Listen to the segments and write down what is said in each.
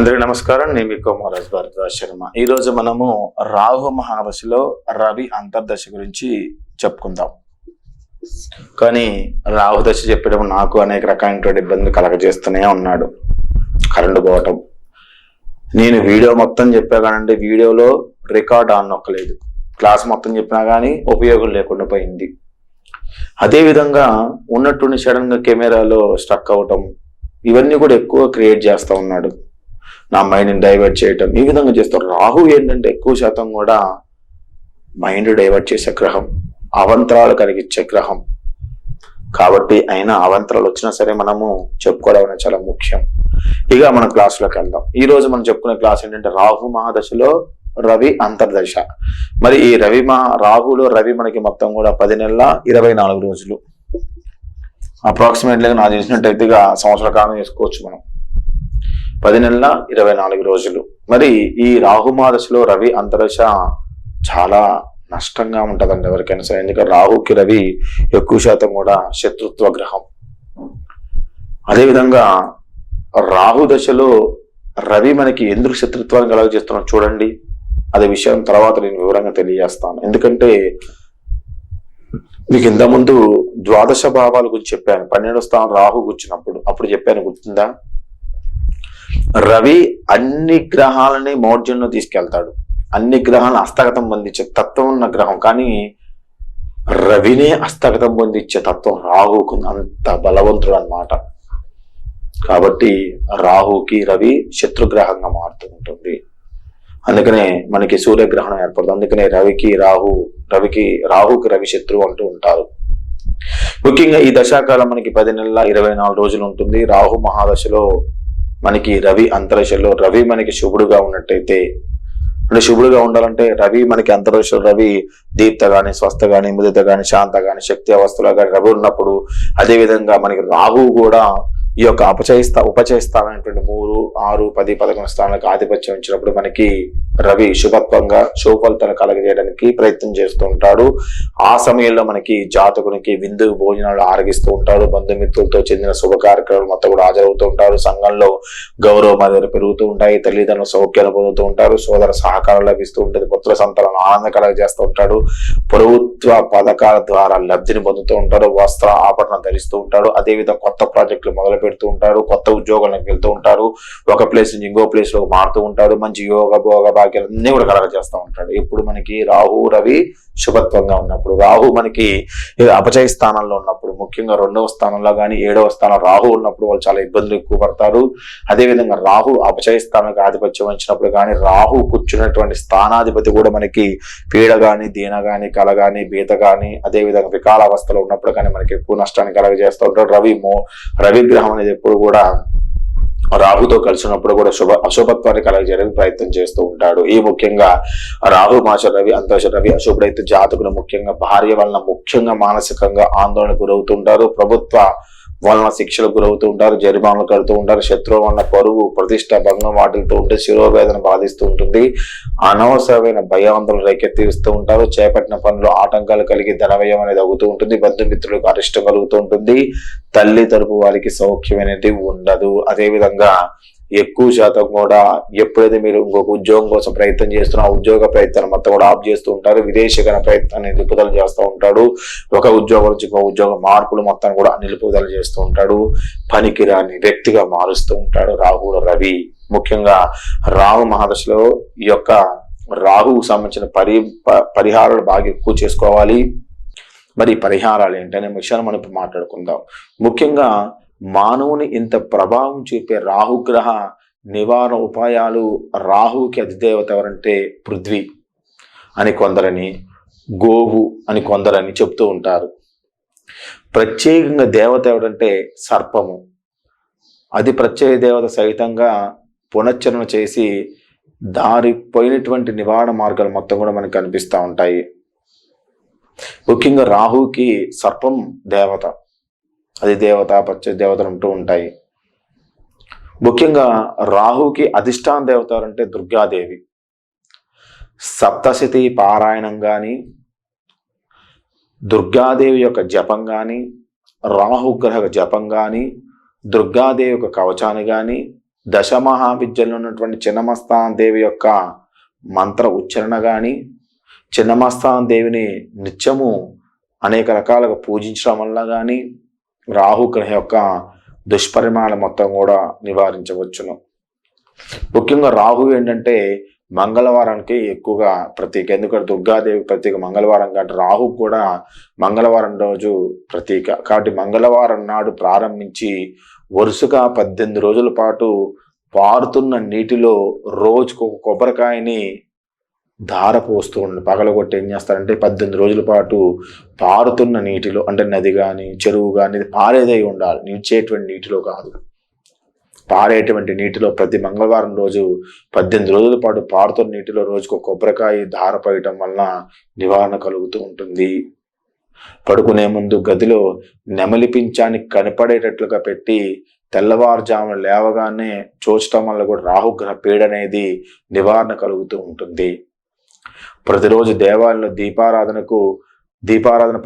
అందరికీ నమస్కారం. నేను మీ కుమారాజ్ భరద్వాజ్ శర్మ. ఈరోజు మనము రాహు మహాదశలో రవి అంతర్దశ గురించి చెప్పుకుందాం. కానీ రాహు దశ చెప్పడం నాకు అనేక రకాలైనటువంటి ఇబ్బందులు కలగజేస్తూనే ఉన్నాడు. కరెంటు పోవటం, నేను వీడియో మొత్తం చెప్పా కానండి, వీడియోలో రికార్డ్ ఆన్ నొక్కలేదు. క్లాస్ మొత్తం చెప్పినా కానీ ఉపయోగం లేకుండా పోయింది. అదేవిధంగా ఉన్నట్టుండి సడన్ గా కెమెరాలో స్ట్రక్ అవటం, ఇవన్నీ కూడా ఎక్కువ క్రియేట్ చేస్తూ ఉన్నాడు. నా మైండ్ని డైవర్ట్ చేయటం, ఈ విధంగా చేస్తారు. రాహు ఏంటంటే ఎక్కువ శాతం కూడా మైండ్ డైవర్ట్ చేసే గ్రహం, అవంతరాలు కలిగించే గ్రహం. కాబట్టి అయినా అవంతరాలు వచ్చినా సరే మనము చెప్పుకోవడం అనేది చాలా ముఖ్యం. ఇక మన క్లాసులోకి వెళ్దాం. ఈ రోజు మనం చెప్పుకునే క్లాస్ ఏంటంటే రాహు మహాదశలో రవి అంతర్దశ. మరి ఈ రాహులో రవి మనకి మొత్తం కూడా 10 నెలల 24 రోజులు, అప్రాక్సిమేట్లీగా నాకు తెలిసినట్టయితేగా సంవత్సర కాలం చేసుకోవచ్చు మనం. 10 నెలల 24 రోజులు. మరి ఈ రాహుమాదశలో రవి అంతర్దశ చాలా నష్టంగా ఉంటుందండి ఎవరికైనా సరే. ఎందుకంటే రాహుకి రవి ఎక్కువ శాతం కూడా శత్రుత్వ గ్రహం. అదేవిధంగా రాహు దశలో రవి మనకి ఎందుకు శత్రుత్వాన్ని కలగజేస్తున్నాం చూడండి. అదే విషయం తర్వాత నేను వివరంగా తెలియజేస్తాను. ఎందుకంటే మీకు ఇంతకుముందు ద్వాదశ భావాల గురించి చెప్పాను. 12వ స్థానం రాహు కూర్చున్నప్పుడు అప్పుడు చెప్పాను, గుర్తుందా? రవి అన్ని గ్రహాలని మౌర్జంలో తీసుకెళ్తాడు. అన్ని గ్రహాలను హస్తగతం పొందించే తత్వం ఉన్న గ్రహం, కానీ రవినే హస్తగతం పొందించే తత్వం రాహుకు. అంత బలవంతుడు అన్నమాట. కాబట్టి రాహుకి రవి శత్రుగ్రహంగా మారుతూ ఉంటుంది. అందుకనే మనకి సూర్యగ్రహణం ఏర్పడుతుంది. అందుకనే రాహుకి రవి శత్రువు అంటూ ఉంటారు. ముఖ్యంగా ఈ దశాకాలం మనకి 10 నెలల 24 రోజులు ఉంటుంది. రాహు మహాదశలో మనకి రవి అంతర్దశలో రవి మనకి శుభుడుగా ఉన్నట్టయితే, అంటే శుభుడుగా ఉండాలంటే రవి మనకి అంతర్దశలో రవి దీప్త గాని, స్వస్థ గాని, ముదిత గాని, శాంత గాని, శక్తి అవస్థలో గాని రవి ఉన్నప్పుడు, అదే విధంగా మనకి రాహు కూడా ఈ యొక్క ఉపచయస్థానమైనటువంటి 3, 6, 10, 11 స్థానాలకు ఆధిపత్యం ఇచ్చినప్పుడు మనకి రవి శుభత్వంగా శుభ ఫలితాలు కలగజేయడానికి ప్రయత్నం చేస్తూ ఉంటాడు. ఆ సమయంలో మనకి జాతకునికి విందు భోజనాలు ఆరగిస్తూ ఉంటాడు. బంధుమిత్రులతో చెందిన శుభ కార్యక్రమాలు మొత్తం కూడా హాజరవుతూ ఉంటారు. సంఘంలో గౌరవ మర్యాదలు పెరుగుతూ ఉంటాయి. తల్లిదండ్రుల సౌఖ్యాలు పొందుతూ ఉంటారు. సోదర సహకారం లభిస్తూ ఉంటుంది. పుత్ర సంతానం ఆనందం కలగజేస్తూ ఉంటాడు. ప్రభుత్వ పథకాల ద్వారా లబ్ధిని పొందుతూ ఉంటారు. వస్త్ర ఆభరణం ధరిస్తూ ఉంటాడు. అదేవిధంగా కొత్త ప్రాజెక్టులు మొదలు పెడుతూ ఉంటారు. కొత్త ఉద్యోగాలకు వెళ్తూ ఉంటారు. ఒక ప్లేస్ నుంచి ఇంకో ప్లేస్ లో మారుతూ ఉంటారు. మంచి యోగ భోగ భాగ్యాలు అన్ని కూడా కలగజేస్తూ ఉంటాడు. ఇప్పుడు మనకి రాహు రవి శుభత్వంగా ఉన్నప్పుడు, రాహు మనకి అపచయ స్థానంలో ఉన్నప్పుడు, ముఖ్యంగా 2వ స్థానంలో కానీ 7వ స్థానం రాహు ఉన్నప్పుడు వాళ్ళు చాలా ఇబ్బందులు ఎక్కువ పడతారు. అదేవిధంగా రాహు అపచయ స్థానానికి ఆధిపత్యం వహించినప్పుడు కానీ, రాహు కూర్చున్నటువంటి స్థానాధిపతి కూడా మనకి పీడ గాని, దీన గాని, కల గాని, బీత గాని, అదేవిధంగా వికాల అవస్థలో ఉన్నప్పుడు కానీ మనకి ఎక్కువ నష్టాన్ని కలగజేస్తూ ఉంటాడు. రవి గ్రహం అనేది ఎప్పుడు కూడా రాహుతో కలిసినప్పుడు కూడా అశుభత్వాన్ని కలగజేయడానికి ప్రయత్నం చేస్తూ ఉంటాడు. ఈ ముఖ్యంగా రాహు మాస రవి అంతర్దశ రవి అశుభుడైతే జాతకులు ముఖ్యంగా భార్య వలన ముఖ్యంగా మానసికంగా ఆందోళన గురవుతుంటారు. ప్రభుత్వ వలన శిక్షలకు గురవుతూ ఉంటారు. జరిమానాలు కడుతూ ఉంటారు. శత్రువు వలన పరువు ప్రతిష్ట భంగం వాటిల్తూ ఉంటే శిరోవేదన బాధిస్తూ ఉంటుంది. అనవసరమైన భయాందోళన రేకెత్తిస్తూ ఉంటారు. చేపట్టిన పనులు ఆటంకాలు కలిగి ధనవ్యయం అనేది అవుతూ ఉంటుంది. బంధుమిత్రులకు అరిష్టం కలుగుతూ ఉంటుంది. తల్లి తరపు వారికి సౌఖ్యం అనేది ఉండదు. అదేవిధంగా ఎక్కువ శాతం కూడా ఎప్పుడైతే మీరు ఇంకొక ఉద్యోగం కోసం ప్రయత్నం చేస్తున్నా ఆ ఉద్యోగ ప్రయత్నాన్ని మొత్తం కూడా ఆఫ్ చేస్తూ ఉంటారు. విదేశీకరణ ప్రయత్నాన్ని నిలుపుదల చేస్తూ ఉంటాడు. ఒక ఉద్యోగం నుంచి ఇంకో ఉద్యోగ మార్పులు మొత్తం కూడా నిలుపుదల చేస్తూ ఉంటాడు. పనికిరాని వ్యక్తిగా మారుస్తూ ఉంటాడు రాహు రవి. ముఖ్యంగా రాహు మహాదశలో ఈ యొక్క రాహుకు సంబంధించిన పరిహారాలు బాగా ఎక్కువ చేసుకోవాలి. మరి పరిహారాలు ఏంటనే విషయాన్ని మనం ఇప్పుడు మాట్లాడుకుందాం. ముఖ్యంగా మానవుని ఇంత ప్రభావం చూపే రాహుగ్రహ నివారణ ఉపాయాలు, రాహుకి అధిదేవత ఎవరంటే పృథ్వీ అని కొందరని, గోవు అని కొందరని చెప్తూ ఉంటారు. ప్రత్యేకంగా దేవత ఎవరంటే సర్పము. అది ప్రత్యేక దేవత సహితంగా పునశ్చరణ చేసి దారిపోయినటువంటి నివారణ మార్గాలు మొత్తం కూడా మనకు కనిపిస్తూ ఉంటాయి. ముఖ్యంగా రాహుకి సర్పం దేవత, అది దేవత ప్రత్యేక దేవతలు ఉంటూ ఉంటాయి. ముఖ్యంగా రాహుకి అధిష్టాన దేవత అంటే దుర్గాదేవి. సప్తశతి పారాయణం కానీ, దుర్గాదేవి యొక్క జపం కానీ, రాహుగ్రహ జపం కానీ, దుర్గాదేవి యొక్క కవచాన్ని కానీ, దశమహావిద్యలో ఉన్నటువంటి చిన్నమస్తాన్ దేవి యొక్క మంత్ర ఉచ్చారణ కానీ, చిన్నమస్తాన్ దేవిని నిత్యము అనేక రకాలుగా పూజించడం వల్ల కానీ రాహుగ్రహ యొక్క దుష్పరిమాణాలు మొత్తం కూడా నివారించవచ్చును. ముఖ్యంగా రాహు ఏంటంటే మంగళవారానికి ఎక్కువగా ప్రతీక. ఎందుకంటే దుర్గాదేవి ప్రతీక మంగళవారం కాబట్టి రాహు కూడా మంగళవారం రోజు ప్రతీక. కాబట్టి మంగళవారం నాడు ప్రారంభించి వరుసగా 18 రోజుల పాటు పారుతున్న నీటిలో రోజుకు ఒక కొబ్బరికాయని ధార పోస్తూ ఉండి పగలగొట్టి ఏం చేస్తారంటే 18 రోజుల పాటు పారుతున్న నీటిలో, అంటే నది కానీ చెరువు కానీ పారేదై ఉండాలి, నిలిచేటువంటి నీటిలో కాదు, పారేటువంటి నీటిలో ప్రతి మంగళవారం రోజు 18 రోజుల పాటు పారుతున్న నీటిలో రోజుకు కొబ్బరికాయ ధార పోయటం వలన నివారణ కలుగుతూ ఉంటుంది. పడుకునే ముందు గదిలో నెమలి పించానికి కనపడేటట్లుగా పెట్టి తెల్లవారుజామున లేవగానే చూచటం వల్ల కూడా రాహుగ్రహ పీడ అనేది నివారణ కలుగుతూ ఉంటుంది. ప్రతిరోజు దేవాలయంలో దీపారాధన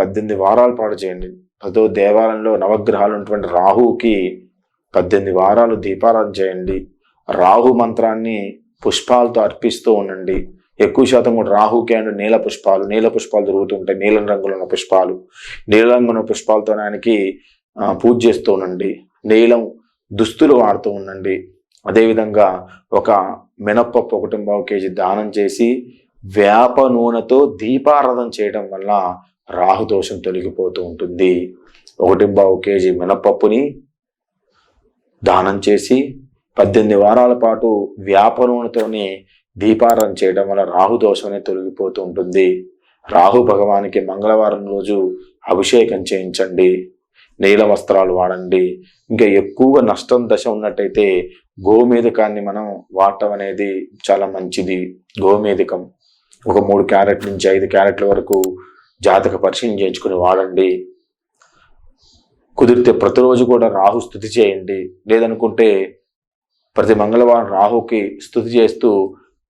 18 వారాల పాటు చేయండి. ప్రతి దేవాలయంలో నవగ్రహాలు ఉన్నటువంటి రాహుకి 18 వారాలు దీపారాధన చేయండి. రాహు మంత్రాన్ని పుష్పాలతో అర్పిస్తూ ఉండండి. ఎక్కువ శాతం కూడా రాహుకి అంటే నీల పుష్పాలు దొరుకుతుంటాయి. నీలం రంగులో ఉన్న పుష్పాలు, నీలం రంగున్న పుష్పాలతో ఆయనకి పూజ చేస్తూ ఉండండి. నీలం దుస్తులు వాడుతూ ఉండండి. అదేవిధంగా ఒక మినప్పప్పు 1.5 కేజీ దానం చేసి వేప నూనెతో దీపారాధన చేయడం వల్ల రాహుదోషం తొలగిపోతూ ఉంటుంది. 1.5 కేజీ మినప్పప్పుని దానం చేసి 18 వారాల పాటు వేప నూనెతోని దీపారాధన చేయడం వల్ల రాహుదోషం అనేది తొలగిపోతూ ఉంటుంది. రాహు భగవానికి మంగళవారం రోజు అభిషేకం చేయించండి. నీల వస్త్రాలు వాడండి. ఇంకా ఎక్కువగా నష్టం దశ ఉన్నట్టయితే గోమేధికాన్ని మనం వాడటం అనేది చాలా మంచిది. గోమేధికం ఒక 3 క్యారెట్ల నుంచి 5 క్యారెట్ల వరకు జాతక పరిశీలన చేయించుకుని వాడండి. కుదిరితే ప్రతిరోజు కూడా రాహు స్తుతి చేయండి. లేదనుకుంటే ప్రతి మంగళవారం రాహుకి స్తుతి చేస్తూ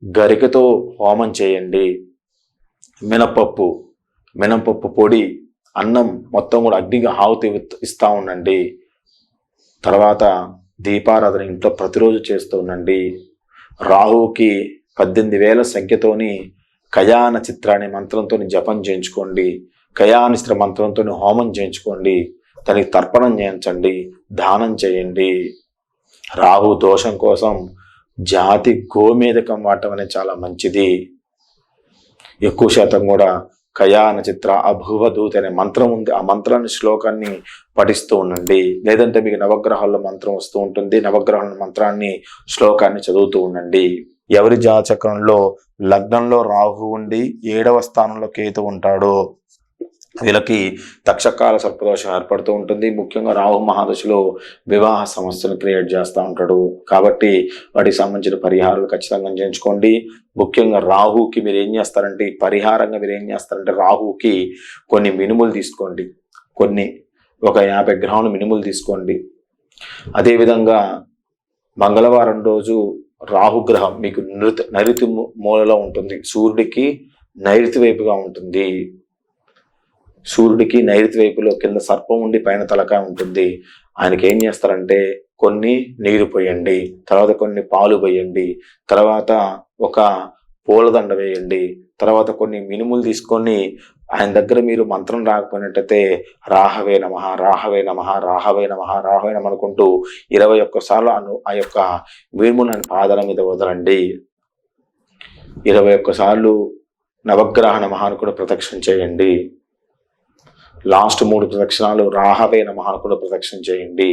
గరికతో హోమం చేయండి. మినపప్పు పొడి, అన్నం మొత్తం కూడా అగ్నిగా ఆహుతి ఇస్తూ ఉండండి. తర్వాత దీపారాధన ఇంట్లో ప్రతిరోజు చేస్తూ ఉండండి. రాహుకి 18,000 సంఖ్యతోని కయాన చిత్రాన్ని మంత్రంతో జపం చేయించుకోండి. కయానిస్త్ర మంత్రంతో హోమం చేయించుకోండి. దానికి తర్పణం చేయించండి, దానం చేయండి. రాహు దోషం కోసం జాతి గోమేధకం వాడటం అనేది చాలా మంచిది. ఎక్కువ శాతం కూడా కయాన చిత్ర అభువదూత అనే మంత్రం ఉంది. ఆ మంత్రాన్ని శ్లోకాన్ని పఠిస్తూ ఉండండి. లేదంటే మీకు నవగ్రహాల్లో మంత్రం వస్తూ ఉంటుంది. నవగ్రహాల మంత్రాన్ని శ్లోకాన్ని చదువుతూ ఉండండి. ఎవరి జాతకంలో లగ్నంలో రాహు ఉండి 7వ స్థానంలో కేతు ఉంటాడో వీళ్ళకి తక్షకాల సర్పదోషం ఏర్పడుతూ ఉంటుంది. ముఖ్యంగా రాహు మహాదశలో వివాహ సమస్యను క్రియేట్ చేస్తూ ఉంటాడు. కాబట్టి వాటికి సంబంధించిన పరిహారాలు ఖచ్చితంగా చేయించుకోండి. ముఖ్యంగా రాహుకి మీరు ఏం చేస్తారంటే పరిహారంగా మీరు ఏం చేస్తారంటే రాహుకి కొన్ని మినుములు తీసుకోండి. ఒక 50 గ్రాముల మినుములు తీసుకోండి. అదేవిధంగా మంగళవారం రోజు రాహుగ్రహం మీకు నైరుతి మూలలో ఉంటుంది. సూర్యుడికి నైరుతి వైపుగా ఉంటుంది. సూర్యుడికి నైరుతి వైపులో కింద సర్పం ఉండి పైన తలకాయ ఉంటుంది. ఆయనకి ఏం చేస్తారంటే కొన్ని నీరు పోయండి, తర్వాత కొన్ని పాలు పోయండి, తర్వాత ఒక పూలదండ వేయండి, తర్వాత కొన్ని మినుములు తీసుకొని ఆయన దగ్గర మీరు మంత్రం రాకపోయినట్టయితే రాహవే నమః రాహవే నమః రాహవే నమః రాహవే నమః అనుకుంటూ 21 సార్లు ఆ యొక్క మినుములను పాదాల మీద వదలండి. 21 సార్లు నవగ్రహ నమః అని కూడా ప్రదక్షిణ చేయండి. లాస్ట్ 3 ప్రదక్షిణాలు రాహవే నమః అని కూడా ప్రదక్షిణ చేయండి.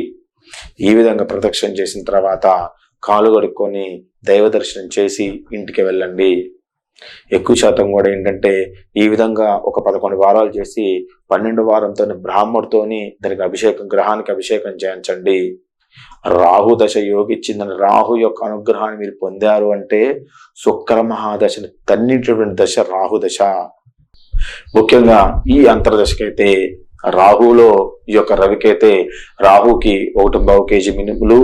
ఈ విధంగా ప్రదక్షిణ చేసిన తర్వాత కాలు కడుక్కొని దైవ దర్శనం చేసి ఇంటికి వెళ్ళండి. ఎక్కువ శాతం కూడా ఏంటంటే ఈ విధంగా ఒక 11 వారాలు చేసి 12 వారంతో బ్రాహ్మణుడితోని దానికి గ్రహానికి అభిషేకం చేయించండి. రాహు దశ యోగిచ్చిందని రాహు యొక్క అనుగ్రహాన్ని మీరు పొందారు అంటే శుక్ర మహాదశని తన్నిటటువంటి దశ రాహు దశ. ముఖ్యంగా ఈ అంతర్దశకైతే రాహులో ఈ యొక్క రవికైతే రాహుకి 1.5 కేజీ మినుములు,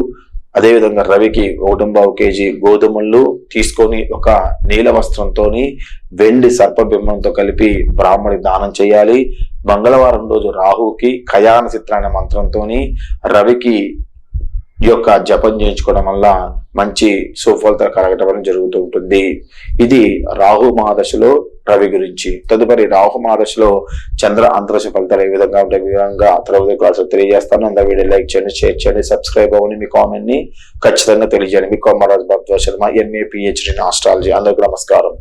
అదేవిధంగా రవికి 1.5 కేజీ గోధుమలు తీసుకొని ఒక నీల వస్త్రంతో వెండి సర్పబింబంతో కలిపి బ్రాహ్మణి దానం చేయాలి. మంగళవారం రోజు రాహుకి కయాన చిత్రాన్ని మంత్రంతో, రవికి ఈ యొక్క జపం చేయించుకోవడం వల్ల మంచి సుఫలితాలు కలగటం అనేది జరుగుతూ ఉంటుంది. ఇది రాహు మహాదశలో రవి గురించి. తదుపరి రాహు మహాదశలో చంద్ర అంతరశ ఫలితాలు ఏ విధంగా ఉంటాయి వివరంగా తర్వాత క్లాస్ తెలియజేస్తాను. అంతా వీడియో లైక్ చేయండి, షేర్ చేయండి, సబ్స్క్రైబ్ అవ్వండి, మీ కామెంట్ ని ఖచ్చితంగా తెలియజేయండి. మీ Komaraj Bharadwaj Sharma, MA PhD in astrology. అందరికీ నమస్కారం.